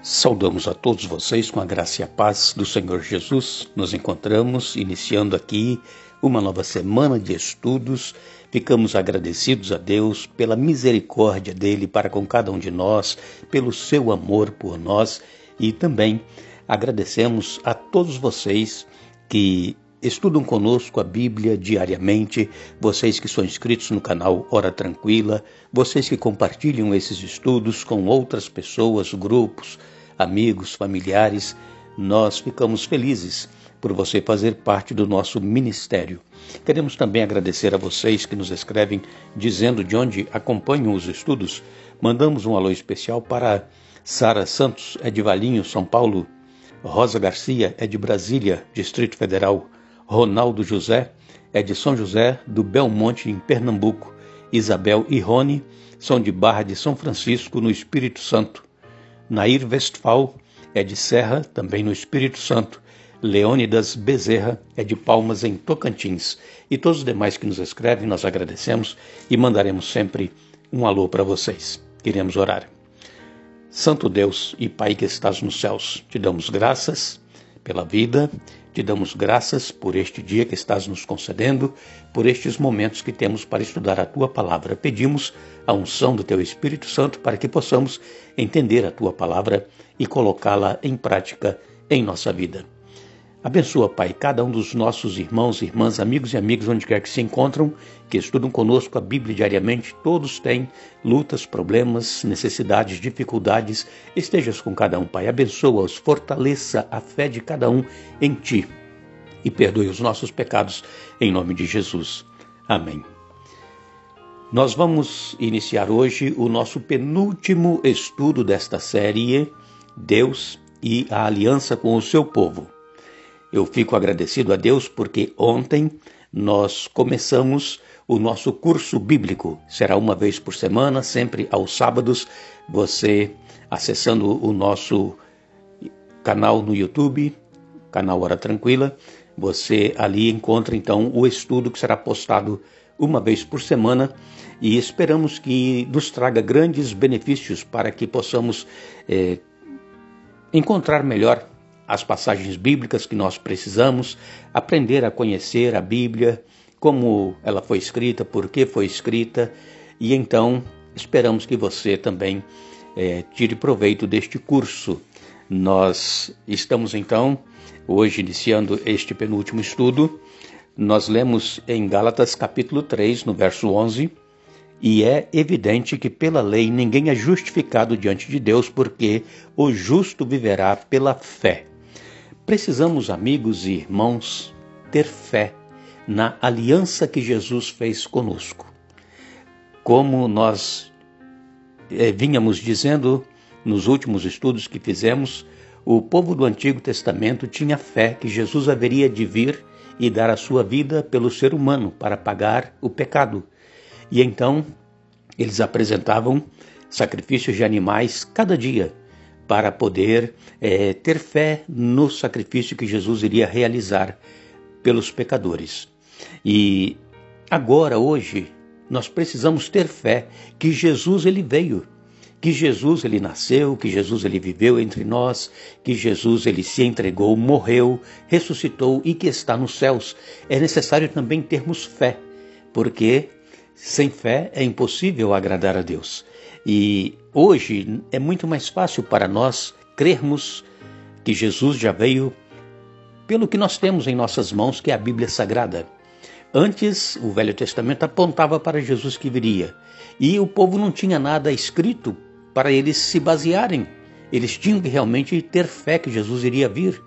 Saudamos a todos vocês com a graça e a paz do Senhor Jesus. Nos encontramos iniciando aqui uma nova semana de estudos. Ficamos agradecidos a Deus pela misericórdia dele para com cada um de nós, pelo seu amor por nós e também agradecemos a todos vocês que estudam conosco a Bíblia diariamente, vocês que são inscritos no canal Hora Tranquila, vocês que compartilham esses estudos com outras pessoas, grupos, amigos, familiares. Nós ficamos felizes por você fazer parte do nosso ministério. Queremos também agradecer a vocês que nos escrevem dizendo de onde acompanham os estudos. Mandamos um alô especial para Sara Santos, é de Valinhos, São Paulo. Rosa Garcia é de Brasília, Distrito Federal. Ronaldo José é de São José do Belmonte, em Pernambuco. Isabel e Rony são de Barra de São Francisco, no Espírito Santo. Nair Westphal é de Serra, também no Espírito Santo. Leônidas Bezerra é de Palmas, em Tocantins. E todos os demais que nos escrevem, nós agradecemos e mandaremos sempre um alô para vocês. Queremos orar. Santo Deus e Pai que estás nos céus, te damos graças pela vida, te damos graças por este dia que estás nos concedendo, por estes momentos que temos para estudar a Tua Palavra. Pedimos a unção do Teu Espírito Santo para que possamos entender a Tua Palavra e colocá-la em prática em nossa vida. Abençoa, Pai, cada um dos nossos irmãos, irmãs, amigos e amigas, onde quer que se encontram, que estudam conosco a Bíblia diariamente. Todos têm lutas, problemas, necessidades, dificuldades. Estejas com cada um, Pai. Abençoa-os, fortaleça a fé de cada um em Ti e perdoe os nossos pecados, em nome de Jesus. Amém. Nós vamos iniciar hoje o nosso penúltimo estudo desta série, Deus e a Aliança com o Seu Povo. Eu fico agradecido a Deus porque ontem nós começamos o nosso curso bíblico. Será uma vez por semana, sempre aos sábados. Você acessando o nosso canal no YouTube, canal Hora Tranquila, você ali encontra então o estudo que será postado uma vez por semana e esperamos que nos traga grandes benefícios para que possamos encontrar melhor as passagens bíblicas que nós precisamos, aprender a conhecer a Bíblia, como ela foi escrita, por que foi escrita, e então esperamos que você também tire proveito deste curso. Nós estamos então, hoje iniciando este penúltimo estudo, nós lemos em Gálatas capítulo 3, no verso 11, e é evidente que pela lei ninguém é justificado diante de Deus, porque o justo viverá pela fé. Precisamos, amigos e irmãos, ter fé na aliança que Jesus fez conosco. Como nós vínhamos dizendo nos últimos estudos que fizemos, o povo do Antigo Testamento tinha fé que Jesus haveria de vir e dar a sua vida pelo ser humano para pagar o pecado. E então eles apresentavam sacrifícios de animais cada dia, para poder ter fé no sacrifício que Jesus iria realizar pelos pecadores. E agora, hoje, nós precisamos ter fé que Jesus ele veio, que Jesus ele nasceu, que Jesus ele viveu entre nós, que Jesus ele se entregou, morreu, ressuscitou e que está nos céus. É necessário também termos fé, porque sem fé é impossível agradar a Deus. E hoje é muito mais fácil para nós crermos que Jesus já veio pelo que nós temos em nossas mãos, que é a Bíblia Sagrada. Antes, o Velho Testamento apontava para Jesus que viria. E o povo não tinha nada escrito para eles se basearem. Eles tinham que realmente ter fé que Jesus iria vir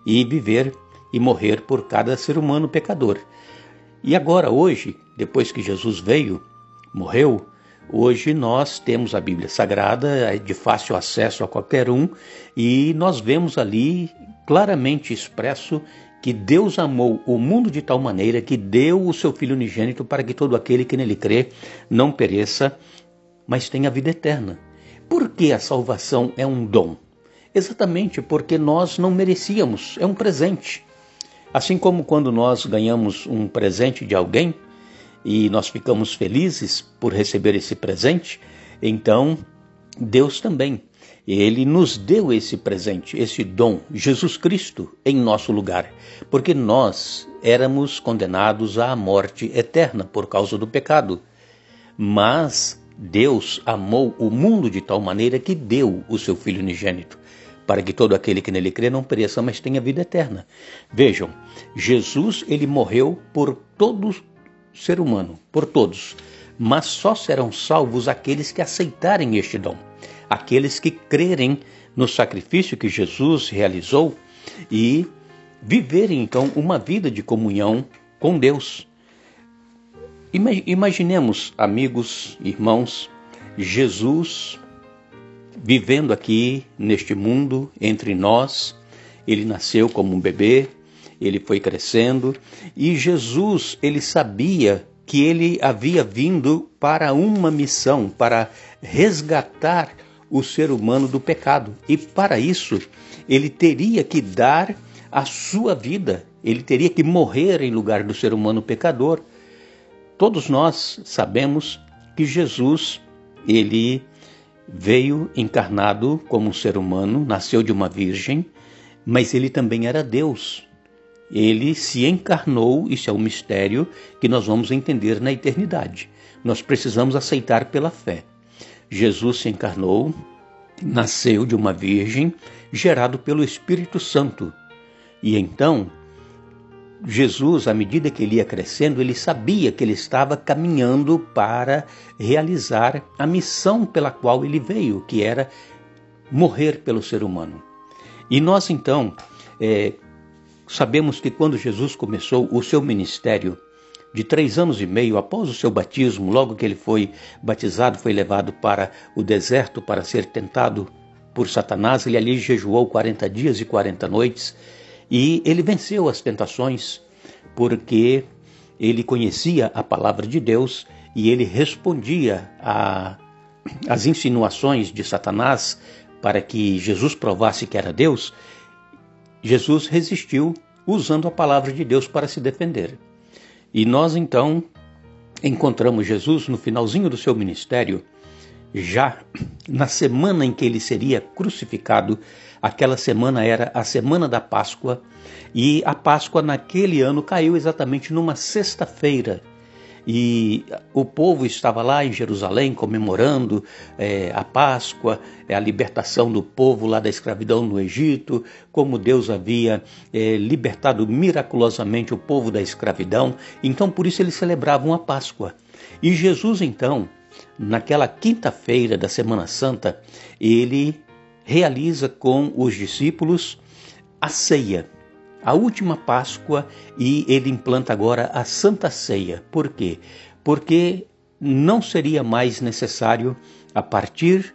e viver e morrer por cada ser humano pecador. E agora, hoje, depois que Jesus veio, morreu, hoje nós temos a Bíblia Sagrada, é de fácil acesso a qualquer um, e nós vemos ali claramente expresso que Deus amou o mundo de tal maneira que deu o seu Filho unigênito para que todo aquele que nele crê não pereça, mas tenha vida eterna. Por que a salvação é um dom? Exatamente porque nós não merecíamos, é um presente. Assim como quando nós ganhamos um presente de alguém, e nós ficamos felizes por receber esse presente, então Deus também Ele nos deu esse presente, esse dom, Jesus Cristo, em nosso lugar, porque nós éramos condenados à morte eterna por causa do pecado. Mas Deus amou o mundo de tal maneira que deu o seu Filho unigênito, para que todo aquele que nele crê não pereça, mas tenha vida eterna. Vejam, Jesus, ele morreu por todo ser humano, por todos, mas só serão salvos aqueles que aceitarem este dom, aqueles que crerem no sacrifício que Jesus realizou e viverem então uma vida de comunhão com Deus. Imaginemos, amigos, irmãos, Jesus vivendo aqui neste mundo entre nós. Ele nasceu como um bebê, ele foi crescendo e Jesus, ele sabia que ele havia vindo para uma missão, para resgatar o ser humano do pecado. E para isso, ele teria que dar a sua vida, ele teria que morrer em lugar do ser humano pecador. Todos nós sabemos que Jesus, ele veio encarnado como um ser humano, nasceu de uma virgem, mas ele também era Deus. Ele se encarnou, isso é um mistério que nós vamos entender na eternidade. Nós precisamos aceitar pela fé. Jesus se encarnou, nasceu de uma virgem, gerado pelo Espírito Santo. E então, Jesus, à medida que ele ia crescendo, ele sabia que ele estava caminhando para realizar a missão pela qual ele veio, que era morrer pelo ser humano. E nós, então, sabemos que quando Jesus começou o seu ministério, de 3 anos e meio após o seu batismo, logo que ele foi batizado, foi levado para o deserto para ser tentado por Satanás. Ele ali jejuou 40 dias e 40 noites e ele venceu as tentações porque ele conhecia a palavra de Deus e ele respondia às insinuações de Satanás para que Jesus provasse que era Deus. Jesus resistiu usando a palavra de Deus para se defender. E nós então encontramos Jesus no finalzinho do seu ministério, já na semana em que ele seria crucificado. Aquela semana era a semana da Páscoa, e a Páscoa naquele ano caiu exatamente numa sexta-feira. E o povo estava lá em Jerusalém comemorando a Páscoa, a libertação do povo lá da escravidão no Egito, como Deus havia libertado miraculosamente o povo da escravidão. Então, por isso eles celebravam a Páscoa. E Jesus, então, naquela quinta-feira da Semana Santa, ele realiza com os discípulos a ceia, a última Páscoa, e ele implanta agora a Santa Ceia. Por quê? Porque não seria mais necessário, a partir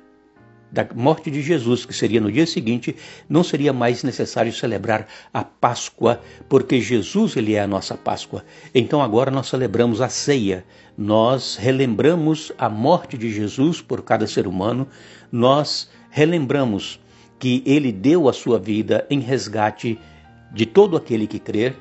da morte de Jesus, que seria no dia seguinte, não seria mais necessário celebrar a Páscoa, porque Jesus, ele é a nossa Páscoa. Então agora nós celebramos a ceia, nós relembramos a morte de Jesus por cada ser humano, nós relembramos que ele deu a sua vida em resgate de todo aquele que crer.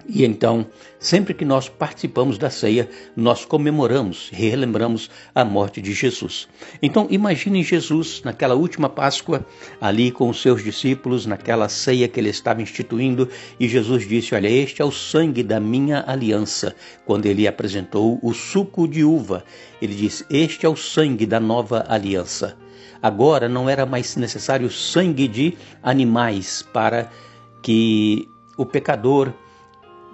E então, sempre que nós participamos da ceia, nós comemoramos e relembramos a morte de Jesus. Então, imaginem Jesus naquela última Páscoa, ali com os seus discípulos, naquela ceia que ele estava instituindo, e Jesus disse: olha, este é o sangue da minha aliança. Quando ele apresentou o suco de uva, ele disse: este é o sangue da nova aliança. Agora não era mais necessário sangue de animais para que o pecador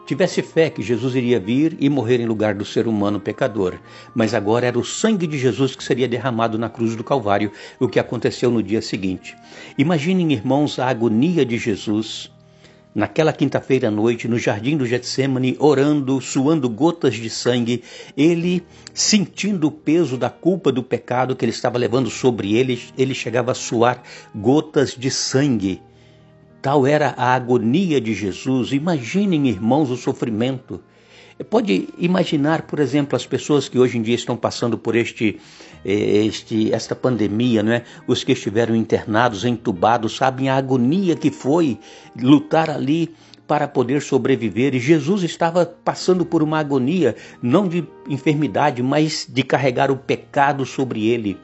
tivesse fé que Jesus iria vir e morrer em lugar do ser humano pecador. Mas agora era o sangue de Jesus que seria derramado na cruz do Calvário, o que aconteceu no dia seguinte. Imaginem, irmãos, a agonia de Jesus naquela quinta-feira à noite, no jardim do Getsêmani, orando, suando gotas de sangue, ele sentindo o peso da culpa do pecado que ele estava levando sobre ele, ele chegava a suar gotas de sangue. Tal era a agonia de Jesus. Imaginem, irmãos, o sofrimento. Pode imaginar, por exemplo, as pessoas que hoje em dia estão passando por esta pandemia, não é? Os que estiveram internados, entubados, sabem a agonia que foi lutar ali para poder sobreviver. E Jesus estava passando por uma agonia, não de enfermidade, mas de carregar o pecado sobre ele.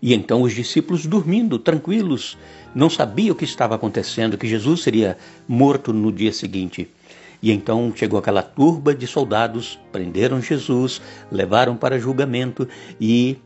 E então os discípulos dormindo, tranquilos, não sabiam o que estava acontecendo, que Jesus seria morto no dia seguinte. E então chegou aquela turba de soldados, prenderam Jesus, levaram para julgamento e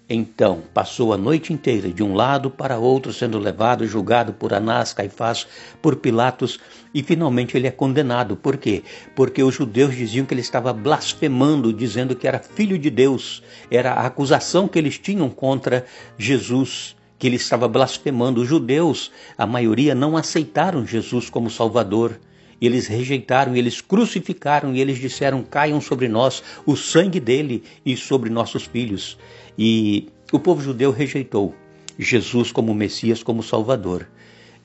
então passou a noite inteira de um lado para outro, sendo levado, julgado por Anás, Caifás, por Pilatos, e finalmente ele é condenado. Por quê? Porque os judeus diziam que ele estava blasfemando, dizendo que era filho de Deus. Era a acusação que eles tinham contra Jesus, que ele estava blasfemando. Os judeus, a maioria, não aceitaram Jesus como Salvador. Eles rejeitaram, eles crucificaram e eles disseram: caiam sobre nós o sangue dele e sobre nossos filhos. E o povo judeu rejeitou Jesus como Messias, como Salvador.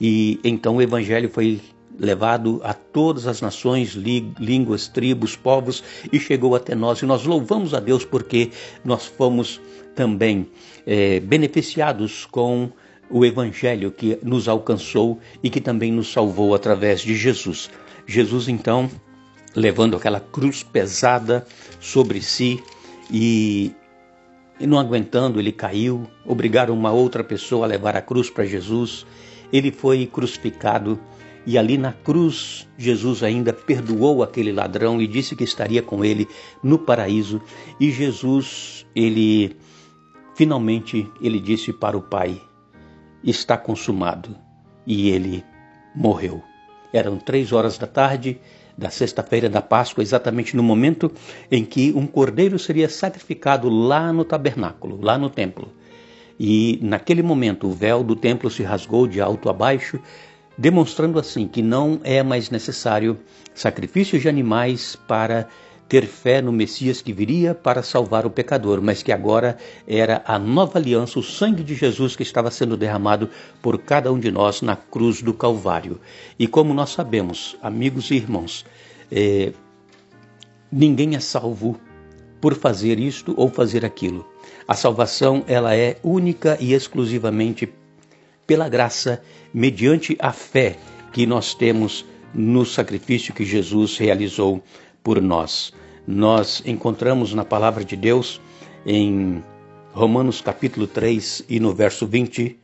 E então o evangelho foi levado a todas as nações, línguas, tribos, povos e chegou até nós. E nós louvamos a Deus porque nós fomos também beneficiados com o evangelho que nos alcançou e que também nos salvou através de Jesus. Jesus então, levando aquela cruz pesada sobre si e não aguentando, ele caiu, obrigaram uma outra pessoa a levar a cruz para Jesus. Ele foi crucificado e ali na cruz Jesus ainda perdoou aquele ladrão e disse que estaria com ele no paraíso. E Jesus, finalmente ele disse para o Pai: está consumado. E ele morreu. Eram 3 horas da tarde da sexta-feira da Páscoa, exatamente no momento em que um cordeiro seria sacrificado lá no tabernáculo, lá no templo. E naquele momento o véu do templo se rasgou de alto a baixo, demonstrando assim que não é mais necessário sacrifícios de animais para ter fé no Messias que viria para salvar o pecador, mas que agora era a nova aliança, o sangue de Jesus que estava sendo derramado por cada um de nós na cruz do Calvário. E como nós sabemos, amigos e irmãos, ninguém é salvo por fazer isto ou fazer aquilo. A salvação, ela é única e exclusivamente pela graça, mediante a fé que nós temos no sacrifício que Jesus realizou por nós. Nós encontramos na palavra de Deus em Romanos capítulo 3 e no verso 20,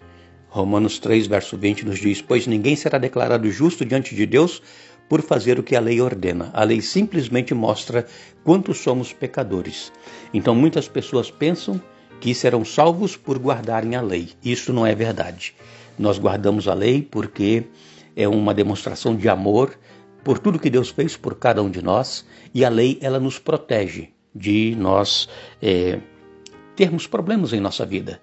Romanos 3, verso 20 nos diz: pois ninguém será declarado justo diante de Deus por fazer o que a lei ordena. A lei simplesmente mostra quanto somos pecadores. Então muitas pessoas pensam que serão salvos por guardarem a lei. Isso não é verdade. Nós guardamos a lei porque é uma demonstração de amor por tudo que Deus fez por cada um de nós, e a lei ela nos protege de nós termos problemas em nossa vida.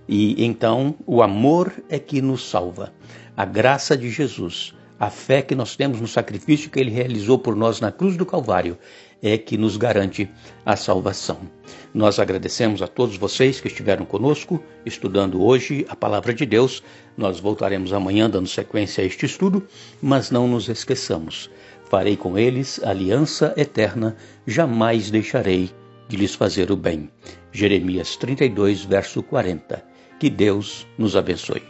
E então o amor é que nos salva, a graça de Jesus, a fé que nós temos no sacrifício que ele realizou por nós na cruz do Calvário é que nos garante a salvação. Nós agradecemos a todos vocês que estiveram conosco, estudando hoje a Palavra de Deus. Nós voltaremos amanhã dando sequência a este estudo, mas não nos esqueçamos. Farei com eles aliança eterna, jamais deixarei de lhes fazer o bem. Jeremias 32, verso 40. Que Deus nos abençoe.